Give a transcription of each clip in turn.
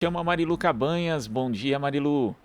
Chama Marilu Cabanhas. Bom dia, Marilu.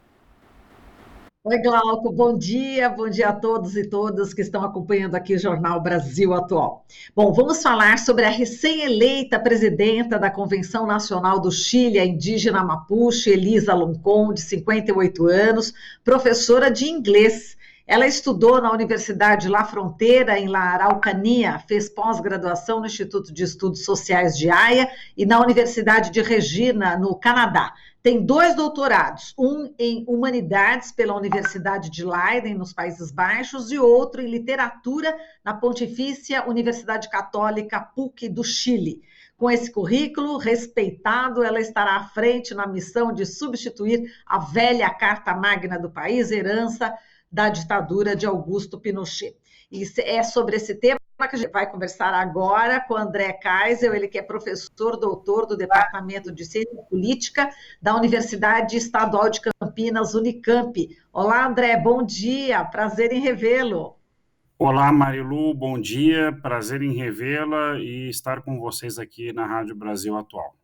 Oi, Glauco, bom dia a todos e todas que estão acompanhando aqui o Jornal Brasil Atual. Bom, vamos falar sobre a recém-eleita presidenta da Convenção Nacional do Chile, a indígena Mapuche, Elisa Loncon, de 58 anos, professora de inglês. Ela estudou na Universidade La Fronteira, em La Araucanía, fez pós-graduação no Instituto de Estudos Sociais de Haia e na Universidade de Regina, no Canadá. Tem dois doutorados, um em Humanidades pela Universidade de Leiden, nos Países Baixos, e outro em Literatura na Pontifícia Universidade Católica PUC do Chile. Com esse currículo respeitado, ela estará à frente na missão de substituir a velha Carta Magna do país, herança da ditadura de Augusto Pinochet. E é sobre esse tema que a gente vai conversar agora com André Kaisel, ele que é professor doutor do Departamento de Ciência Política da Universidade Estadual de Campinas, Unicamp. Olá, André, bom dia, prazer em revê-lo. Olá, Marilu, bom dia, prazer em revê-la e estar com vocês aqui na Rádio Brasil Atual.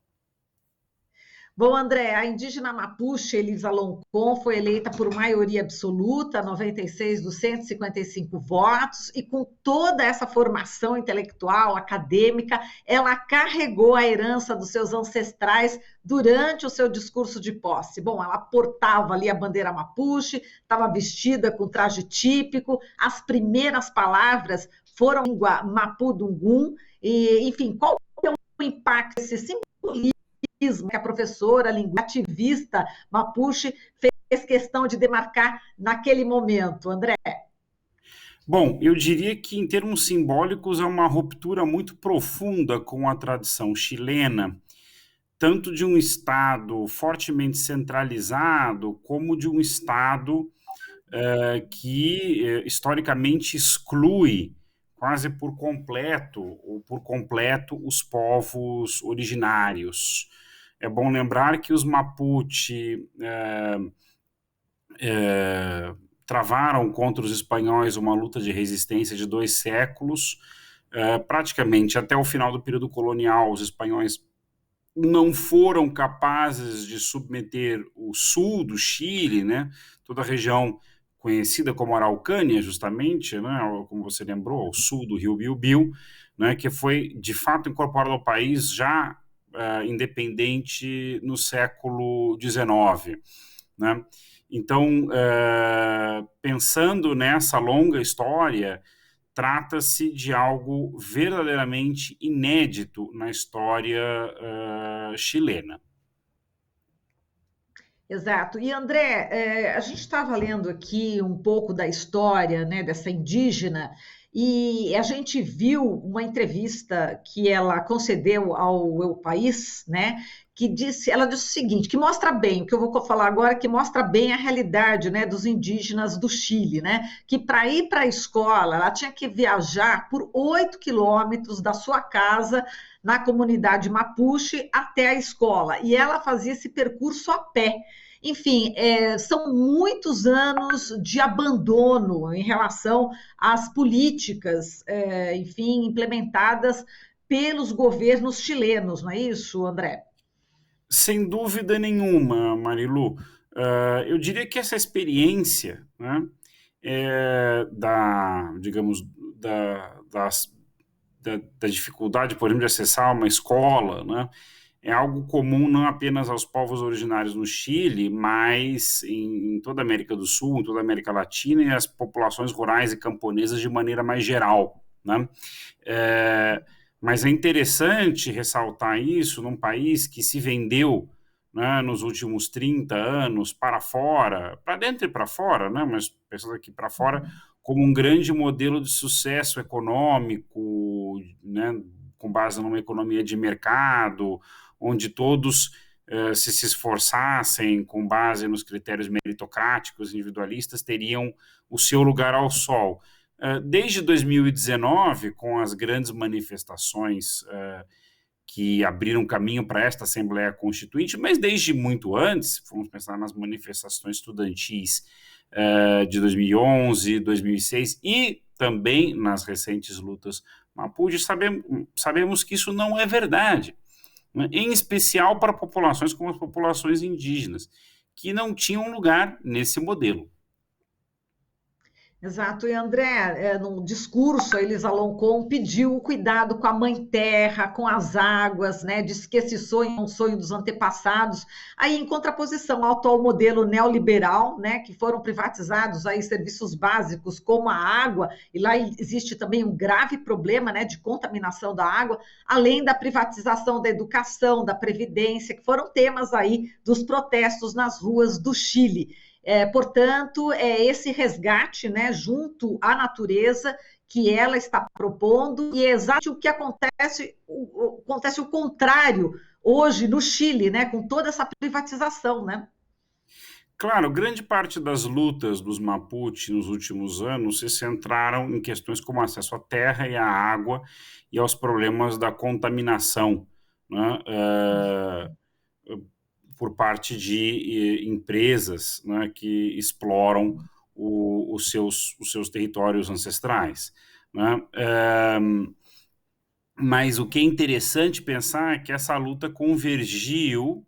Bom, André, a indígena Mapuche, Elisa Loncon, foi eleita por maioria absoluta, 96 dos 155 votos, e com toda essa formação intelectual, acadêmica, ela carregou a herança dos seus ancestrais durante o seu discurso de posse. Bom, ela portava ali a bandeira Mapuche, estava vestida com traje típico, as primeiras palavras foram em língua Mapudungun, e, enfim, qual é o impacto desse simbolismo que a professora, ativista Mapuche, fez questão de demarcar naquele momento, André? Bom, eu diria que em termos simbólicos é uma ruptura muito profunda com a tradição chilena, tanto de um Estado fortemente centralizado, como de um Estado que historicamente exclui quase por completo ou por completo os povos originários. É bom lembrar que os Mapuche travaram contra os espanhóis uma luta de resistência de 2 séculos. Praticamente até o final do período colonial, os espanhóis não foram capazes de submeter o sul do Chile, né, toda a região conhecida como Araucânia, justamente, né, como você lembrou, ao sul do rio Biobío, né, que foi de fato incorporado ao país já independente no século XIX, né? Então, pensando nessa longa história, trata-se de algo verdadeiramente inédito na história chilena. Exato. E, André, a gente estava lendo aqui um pouco da história, né, dessa indígena, e a gente viu uma entrevista que ela concedeu ao El País, né, ela disse o seguinte, que mostra bem, o que eu vou falar agora, que mostra bem a realidade, né, dos indígenas do Chile, né, que para ir para a escola, ela tinha que viajar por 8 quilômetros da sua casa na comunidade Mapuche até a escola, e ela fazia esse percurso a pé. Enfim, são muitos anos de abandono em relação às políticas, enfim, implementadas pelos governos chilenos, não é isso, André? Sem dúvida nenhuma, Marilu. Eu diria que essa experiência, né, digamos, da dificuldade, por exemplo, de acessar uma escola, né, é algo comum não apenas aos povos originários no Chile, mas em toda a América do Sul, em toda a América Latina e as populações rurais e camponesas de maneira mais geral, né? Mas é interessante ressaltar isso num país que se vendeu, né, nos últimos 30 anos para fora, para dentro e para fora, né, mas pensando aqui para fora, como um grande modelo de sucesso econômico, né, com base numa economia de mercado, onde todos se esforçassem com base nos critérios meritocráticos, individualistas, teriam o seu lugar ao sol. Desde 2019, com as grandes manifestações que abriram caminho para esta Assembleia Constituinte, mas desde muito antes, vamos pensar nas manifestações estudantis de 2011, 2006 e também nas recentes lutas Mapuche, sabemos que isso não é verdade. né, em especial para populações como as populações indígenas, que não tinham lugar nesse modelo. Exato, e André, no discurso, a Elisa Loncon pediu o cuidado com a mãe terra, com as águas, né? Diz que esse sonho é um sonho dos antepassados, aí em contraposição ao atual modelo neoliberal, né? Que foram privatizados aí serviços básicos como a água, e lá existe também um grave problema, né? De contaminação da água, além da privatização da educação, da previdência, que foram temas aí dos protestos nas ruas do Chile. Portanto, é esse resgate, né, junto à natureza que ela está propondo, e é exatamente o que acontece o contrário hoje no Chile, né, com toda essa privatização, né? Claro, grande parte das lutas dos Mapuche nos últimos anos se centraram em questões como acesso à terra e à água e aos problemas da contaminação, né? Por parte de empresas, né, que exploram os seus territórios ancestrais, né? Mas o que é interessante pensar é que essa luta convergiu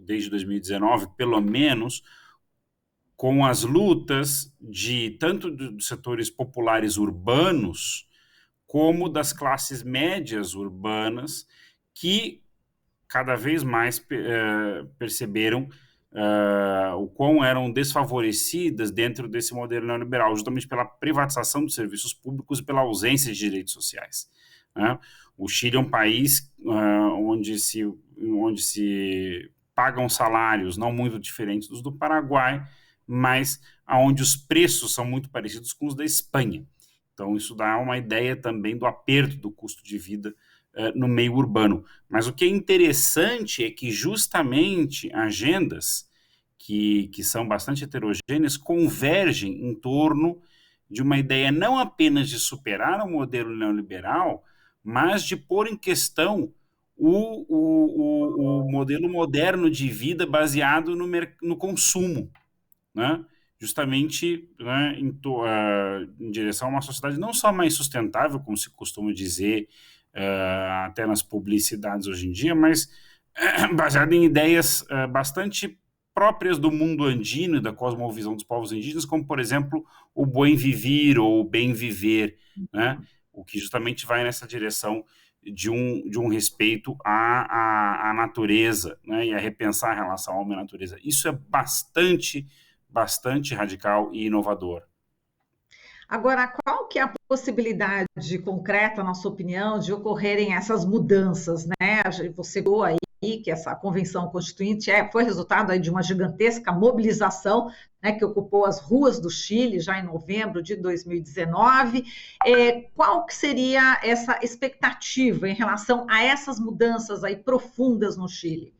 desde 2019, pelo menos, com as lutas de tanto dos setores populares urbanos como das classes médias urbanas, que cada vez mais perceberam o quão eram desfavorecidas dentro desse modelo neoliberal, justamente pela privatização dos serviços públicos e pela ausência de direitos sociais, né? O Chile é um país onde se pagam salários não muito diferentes dos do Paraguai, mas onde os preços são muito parecidos com os da Espanha. Então, isso dá uma ideia também do aperto do custo de vida no meio urbano. Mas o que é interessante é que justamente agendas que são bastante heterogêneas convergem em torno de uma ideia não apenas de superar o modelo neoliberal, mas de pôr em questão o modelo moderno de vida baseado no consumo, né? Justamente, né, em direção a uma sociedade não só mais sustentável, como se costuma dizer até nas publicidades hoje em dia, mas baseada em ideias bastante próprias do mundo andino e da cosmovisão dos povos indígenas, como, por exemplo, o bem viver ou o bem viver, né? O que justamente vai nessa direção de um respeito à natureza, né? E a repensar a relação homem e natureza. Isso é bastante radical e inovador. Agora, qual que é a possibilidade concreta, na sua opinião, de ocorrerem essas mudanças, né? Você falou aí que essa convenção constituinte foi resultado aí de uma gigantesca mobilização, né, que ocupou as ruas do Chile já em novembro de 2019. Qual que seria essa expectativa em relação a essas mudanças aí profundas no Chile?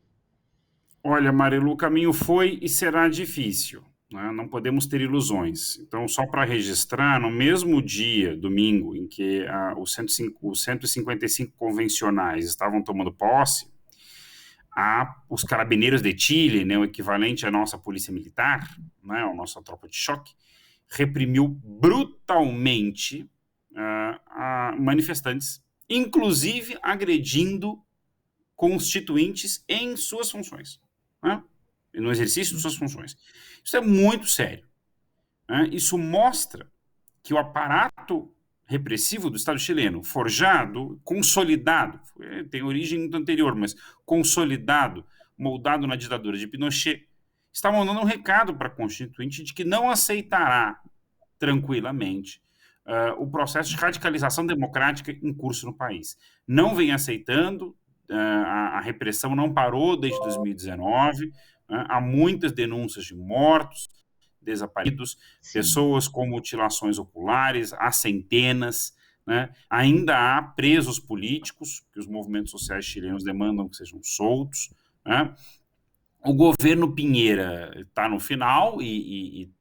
Olha, Marilu, o caminho foi e será difícil, né? Não podemos ter ilusões. Então, só para registrar, no mesmo dia, domingo, em que os 155 convencionais estavam tomando posse, os carabineiros de Chile, né, o equivalente à nossa polícia militar, né, a nossa tropa de choque, reprimiu brutalmente manifestantes, inclusive agredindo constituintes em suas funções, né, no exercício de suas funções. Isso é muito sério, né? Isso mostra que o aparato repressivo do Estado chileno, forjado, consolidado, tem origem muito anterior, mas consolidado, moldado na ditadura de Pinochet, está mandando um recado para a Constituinte de que não aceitará tranquilamente o processo de radicalização democrática em curso no país. Não vem aceitando, a repressão não parou desde 2019, né? Há muitas denúncias de mortos, desaparecidos, sim, pessoas com mutilações oculares, há centenas, né? Ainda há presos políticos, que os movimentos sociais chilenos demandam que sejam soltos, né? O governo Piñera está no final e,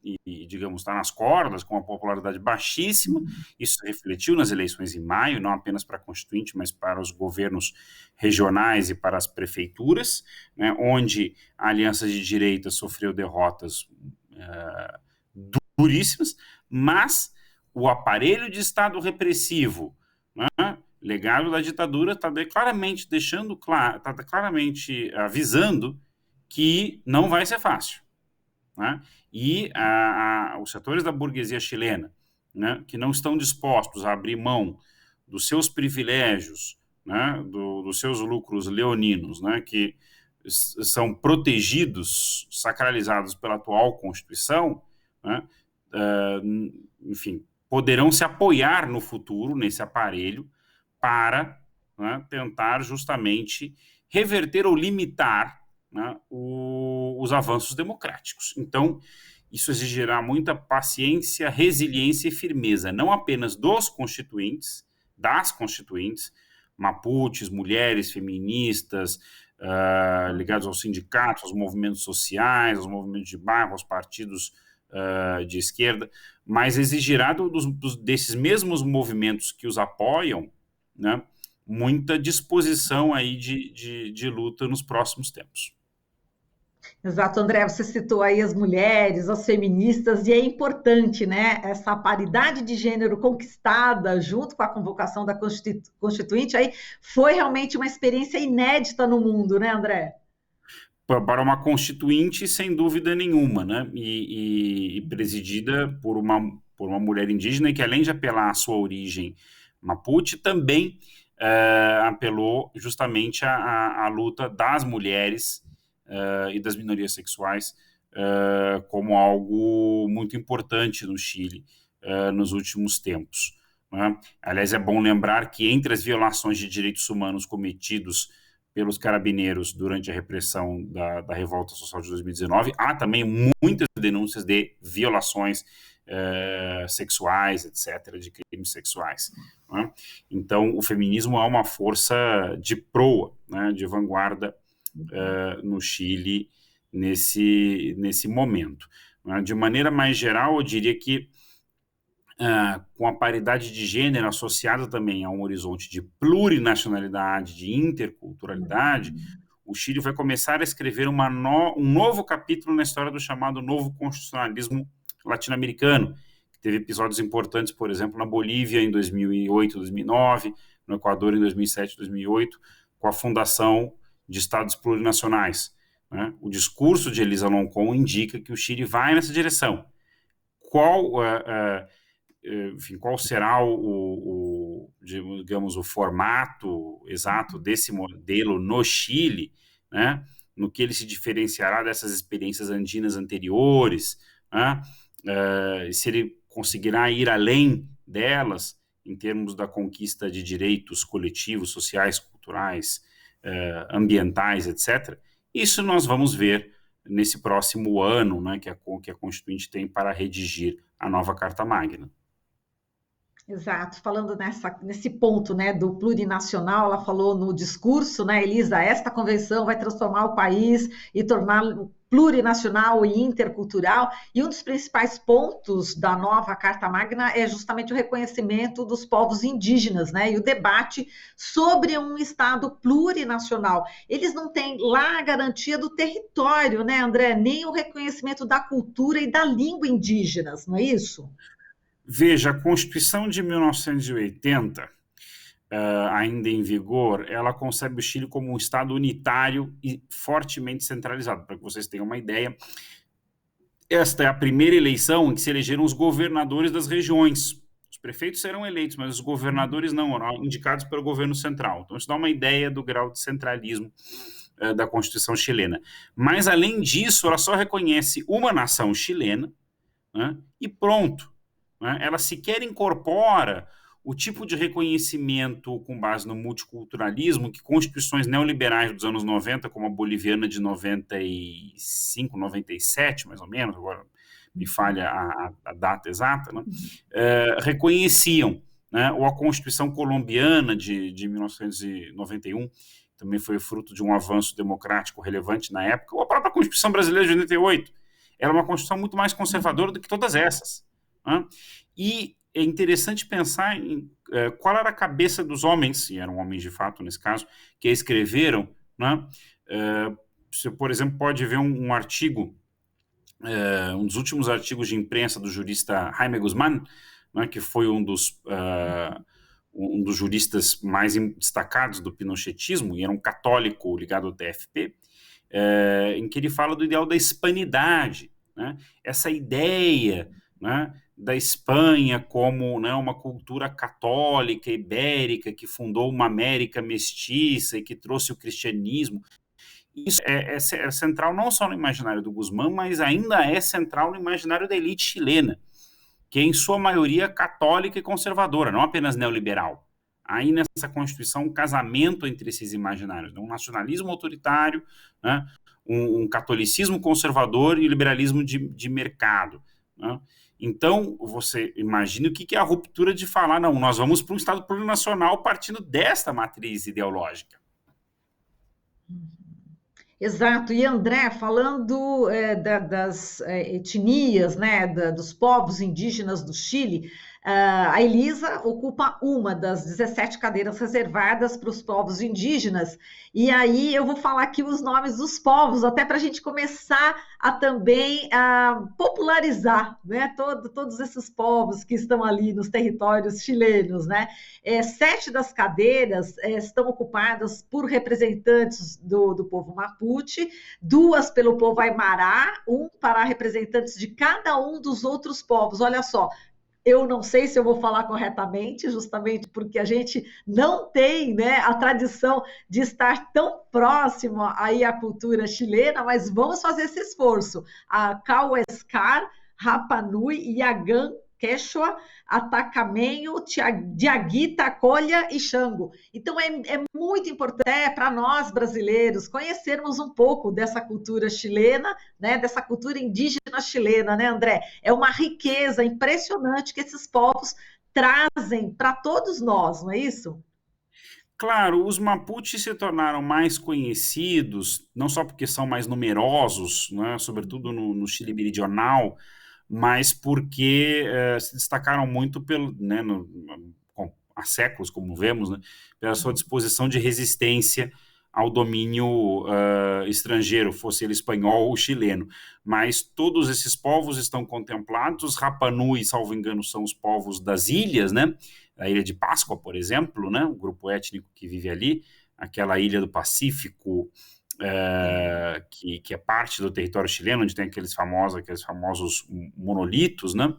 digamos, está nas cordas, com uma popularidade baixíssima. Isso refletiu nas eleições em maio, não apenas para a Constituinte, mas para os governos regionais e para as prefeituras, né, onde a aliança de direita sofreu derrotas duríssimas, mas o aparelho de Estado repressivo, né, legado da ditadura está claramente deixando claro, está claramente avisando que não vai ser fácil, né? E os setores da burguesia chilena, né, que não estão dispostos a abrir mão dos seus privilégios, né, dos seus lucros leoninos, né, que são protegidos, sacralizados pela atual Constituição, né, enfim, poderão se apoiar no futuro nesse aparelho para, né, tentar justamente reverter ou limitar, né, os avanços democráticos. Então, isso exigirá muita paciência, resiliência e firmeza, não apenas dos constituintes, das constituintes, mapuches, mulheres, feministas, ligados aos sindicatos, aos movimentos sociais, aos movimentos de bairro, aos partidos de esquerda, mas exigirá desses mesmos movimentos que os apoiam, né, muita disposição aí de luta nos próximos tempos. Exato, André, você citou aí as mulheres, as feministas, e é importante, né, essa paridade de gênero conquistada junto com a convocação da Constituinte, aí foi realmente uma experiência inédita no mundo, né, André? Para uma constituinte, sem dúvida nenhuma, né, e presidida por uma mulher indígena que, além de apelar à sua origem mapuche, também apelou justamente à luta das mulheres e das minorias sexuais como algo muito importante no Chile nos últimos tempos, né? Aliás, é bom lembrar que entre as violações de direitos humanos cometidos pelos carabineiros durante a repressão da Revolta Social de 2019, há também muitas denúncias de violações sexuais, etc., de crimes sexuais, né? Então, o feminismo é uma força de proa, né, de vanguarda no Chile nesse momento, né? De maneira mais geral, eu diria que com a paridade de gênero associada também a um horizonte de plurinacionalidade, de interculturalidade, o Chile vai começar a escrever um novo capítulo na história do chamado novo constitucionalismo latino-americano, que teve episódios importantes, por exemplo, na Bolívia em 2008, 2009, no Equador em 2007, 2008, com a fundação de estados plurinacionais, né? O discurso de Elisa Loncón indica que o Chile vai nessa direção. Enfim, qual será digamos, o formato exato desse modelo no Chile, né? No que ele se diferenciará dessas experiências andinas anteriores, né? Se ele conseguirá ir além delas em termos da conquista de direitos coletivos, sociais, culturais, ambientais, etc. Isso nós vamos ver nesse próximo ano, né, que a Constituinte tem para redigir a nova Carta Magna. Exato, falando nesse ponto, né, do plurinacional, ela falou no discurso, né, Elisa, esta convenção vai transformar o país e torná-lo plurinacional e intercultural, e um dos principais pontos da nova Carta Magna é justamente o reconhecimento dos povos indígenas, né, e o debate sobre um Estado plurinacional. Eles não têm lá a garantia do território, né, André, nem o reconhecimento da cultura e da língua indígenas, não é isso? Veja, a Constituição de 1980, ainda em vigor, ela concebe o Chile como um Estado unitário e fortemente centralizado. Para que vocês tenham uma ideia, esta é a primeira eleição em que se elegeram os governadores das regiões. Os prefeitos serão eleitos, mas os governadores não, eram indicados pelo governo central. Então, isso dá uma ideia do grau de centralismo da Constituição chilena. Mas, além disso, ela só reconhece uma nação chilena, né, e pronto. Ela sequer incorpora o tipo de reconhecimento com base no multiculturalismo que constituições neoliberais dos anos 90, como a boliviana de 95, 97, mais ou menos, agora me falha a data exata, né, reconheciam, né, ou a Constituição colombiana de 1991, também foi fruto de um avanço democrático relevante na época, ou a própria Constituição brasileira de 88, era uma Constituição muito mais conservadora do que todas essas. E é interessante pensar em qual era a cabeça dos homens, e eram homens de fato nesse caso, que a escreveram, né? Você, por exemplo, pode ver um artigo, um dos últimos artigos de imprensa do jurista Jaime Guzmán, né, que foi um um dos juristas mais destacados do pinochetismo, e era um católico ligado ao TFP, em que ele fala do ideal da hispanidade, né? Essa ideia, né, da Espanha como, né, uma cultura católica, ibérica, que fundou uma América mestiça e que trouxe o cristianismo. Isso é central não só no imaginário do Guzmán, mas ainda é central no imaginário da elite chilena, que é em sua maioria católica e conservadora, não apenas neoliberal. Há aí nessa Constituição um casamento entre esses imaginários, né? Um nacionalismo autoritário, né? Um catolicismo conservador e liberalismo de mercado, né? Então, você imagina o que é a ruptura de falar, não, nós vamos para um Estado plurinacional partindo desta matriz ideológica. Exato. E André, falando das etnias, né, dos povos indígenas do Chile, a Elisa ocupa uma das 17 cadeiras reservadas para os povos indígenas. E aí eu vou falar aqui os nomes dos povos, até para a gente começar a também popularizar, né, todos esses povos que estão ali nos territórios chilenos, né? 7 das cadeiras estão ocupadas por representantes do povo Mapuche, 2 pelo povo Aimará, 1 para representantes de cada um dos outros povos. Olha só, eu não sei se eu vou falar corretamente, justamente porque a gente não tem, né, a tradição de estar tão próximo aí à cultura chilena, mas vamos fazer esse esforço. A Cauescar, Rapa Nui, Yagan, Quechua, Atacamenho, Diaguita, Colha e Xango. Então, é muito importante para nós brasileiros conhecermos um pouco dessa cultura chilena, né, dessa cultura indígena chilena, né, André? É uma riqueza impressionante que esses povos trazem para todos nós, não é isso? Claro, os Mapuches se tornaram mais conhecidos, não só porque são mais numerosos, né, sobretudo no Chile meridional, mas porque se destacaram muito né, há séculos, como vemos, né, pela sua disposição de resistência ao domínio estrangeiro, fosse ele espanhol ou chileno. Mas todos esses povos estão contemplados. Os Rapa Nui, salvo engano, são os povos das ilhas, né? A Ilha de Páscoa, por exemplo, né? O grupo étnico que vive ali, aquela ilha do Pacífico, que é parte do território chileno, onde tem aqueles famosos monolitos, né?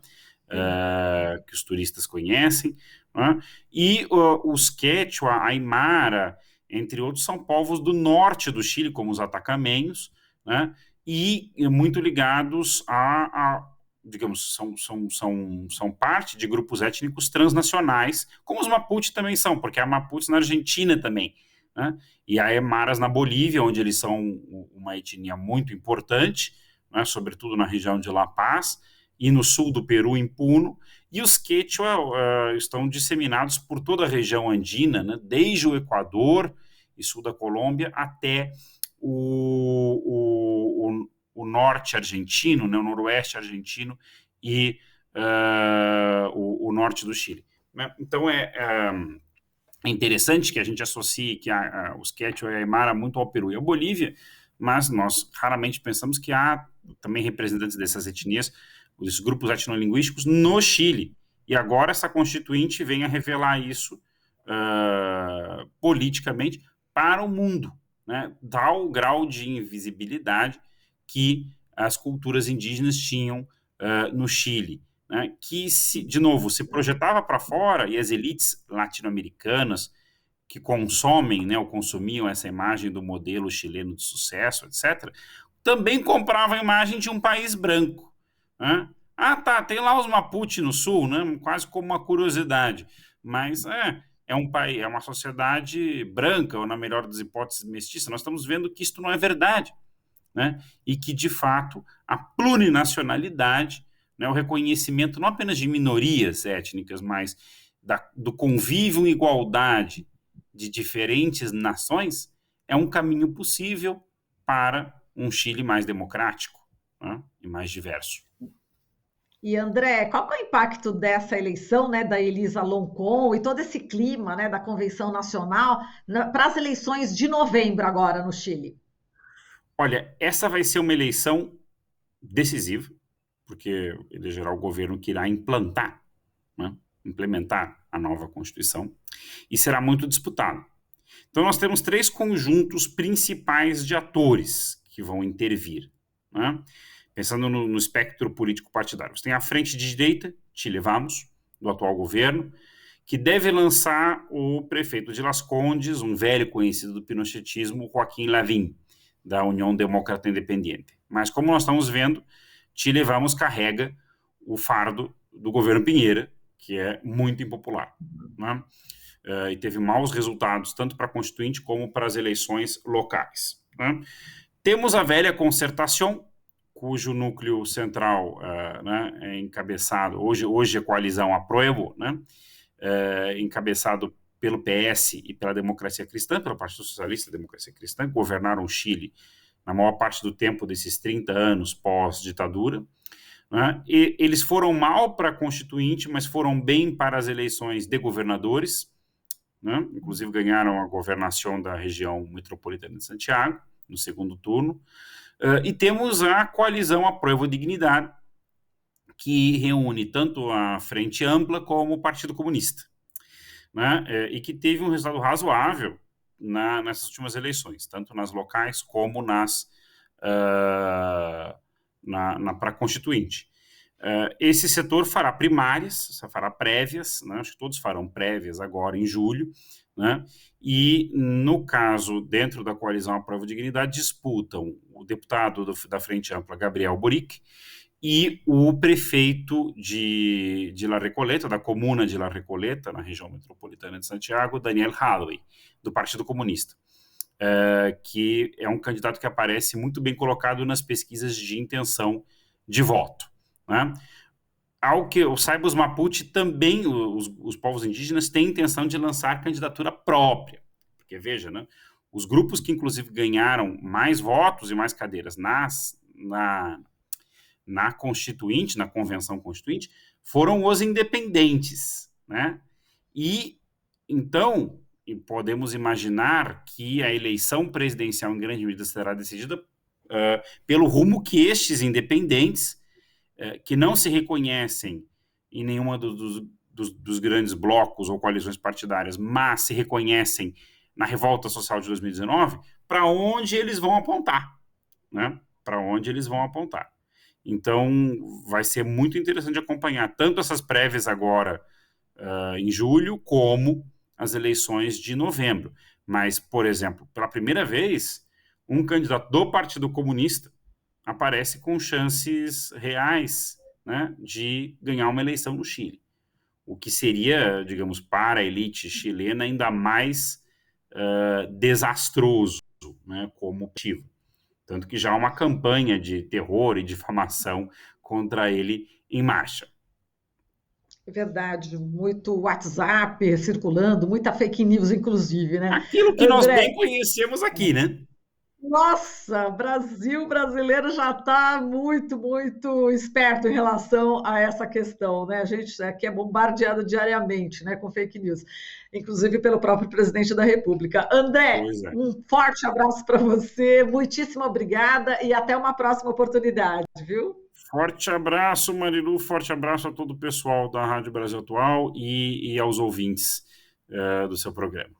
Que os turistas conhecem, né? E os Quechua, Aymara, entre outros, são povos do norte do Chile, como os atacamenhos, né? E muito ligados digamos, são parte de grupos étnicos transnacionais, como os Mapuche também são, porque há Mapuche na Argentina também, né? E há Aymaras na Bolívia, onde eles são uma etnia muito importante, né? Sobretudo na região de La Paz, e no sul do Peru, em Puno, e os Quechua estão disseminados por toda a região andina, né? Desde o Equador e sul da Colômbia até o norte argentino, né, o noroeste argentino e o norte do Chile. Né? Então é interessante que a gente associe que os Quechua e a Aymara muito ao Peru e à Bolívia, mas nós raramente pensamos que há também representantes dessas etnias, desses grupos etnolinguísticos no Chile. E agora essa constituinte vem a revelar isso politicamente para o mundo, né? Tal grau de invisibilidade que as culturas indígenas tinham no Chile, né? Que, de novo, se projetava para fora, e as elites latino-americanas que consomem, né, ou consumiam essa imagem do modelo chileno de sucesso, etc., também compravam a imagem de um país branco, né? Ah, tá, tem lá os Mapuche no sul, né? Quase como uma curiosidade, mas é um país, é uma sociedade branca, ou na melhor das hipóteses, mestiça. Nós estamos vendo que isto não é verdade, né? E que, de fato, a plurinacionalidade, né, o reconhecimento não apenas de minorias étnicas, mas do convívio em igualdade de diferentes nações, é um caminho possível para um Chile mais democrático, né, e mais diverso. E André, qual é o impacto dessa eleição, né, da Elisa Loncon e todo esse clima, né, da Convenção Nacional para as eleições de novembro agora no Chile? Olha, essa vai ser uma eleição decisiva, porque elegerá o governo que irá implantar, né, implementar a nova Constituição, e será muito disputado. Então, nós temos 3 conjuntos principais de atores que vão intervir, né? Pensando no espectro político partidário. Você tem a frente de direita, Chile Vamos, do atual governo, que deve lançar o prefeito de Las Condes, um velho conhecido do pinochetismo, Joaquim Lavín, da União Demócrata Independiente. Mas, como nós estamos vendo, Chile Vamos carrega o fardo do governo Piñera, que é muito impopular, né? E teve maus resultados, tanto para a Constituinte como para as eleições locais, né? Temos a velha Concertação, cujo núcleo central, né, é encabeçado, hoje a coalizão Apruebo, né, encabeçado pelo PS e pela Democracia Cristã, pelo Partido Socialista e Democracia Cristã, que governaram o Chile na maior parte do tempo desses 30 anos pós-ditadura, né? E eles foram mal para a Constituinte, mas foram bem para as eleições de governadores, né? Inclusive ganharam a governação da região metropolitana de Santiago, no segundo turno. E temos a coalizão Apruebo Dignidade, que reúne tanto a Frente Ampla como o Partido Comunista, né? E que teve um resultado razoável nessas últimas eleições, tanto nas locais como para a Constituinte. Esse setor fará primárias, fará prévias, né? Acho que todos farão prévias agora em julho, né? E, no caso, dentro da coalizão Apruebo Dignidade, disputam o deputado da Frente Ampla, Gabriel Boric, e o prefeito de La Recoleta, da comuna de La Recoleta, na região metropolitana de Santiago, Daniel Jadue, do Partido Comunista, que é um candidato que aparece muito bem colocado nas pesquisas de intenção de voto, né? Ao que eu saiba, os Mapuche também, os povos indígenas, têm intenção de lançar candidatura própria, porque veja, né, os grupos que inclusive ganharam mais votos e mais cadeiras na Constituinte, na Convenção Constituinte, foram os independentes, né? E, então, podemos imaginar que a eleição presidencial, em grande medida, será decidida pelo rumo que estes independentes, que não se reconhecem em nenhuma dos grandes blocos ou coalizões partidárias, mas se reconhecem na revolta social de 2019, para onde eles vão apontar, né? Para onde eles vão apontar. Então, vai ser muito interessante acompanhar tanto essas prévias agora em julho, como as eleições de novembro. Mas, por exemplo, pela primeira vez, um candidato do Partido Comunista aparece com chances reais, né, de ganhar uma eleição no Chile. O que seria, digamos, para a elite chilena ainda mais desastroso, né, como motivo. Tanto que já há uma campanha de terror e difamação contra ele em marcha. É verdade, muito WhatsApp circulando, muita fake news, inclusive, né? Aquilo que nós bem conhecemos aqui, né? Nossa, brasileiro já está muito, muito esperto em relação a essa questão, né? A gente aqui é bombardeado diariamente, né, com fake news, inclusive pelo próprio presidente da República. André, um forte abraço para você, muitíssimo obrigada e até uma próxima oportunidade, viu? Forte abraço, Marilu, forte abraço a todo o pessoal da Rádio Brasil Atual e aos ouvintes do seu programa.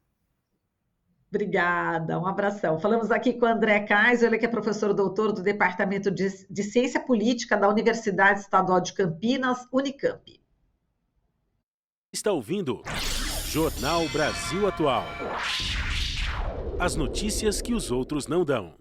Obrigada, um abração. Falamos aqui com o André Kaiser, ele que é professor doutor do Departamento de Ciência Política da Universidade Estadual de Campinas, Unicamp. Está ouvindo Jornal Brasil Atual. As notícias que os outros não dão.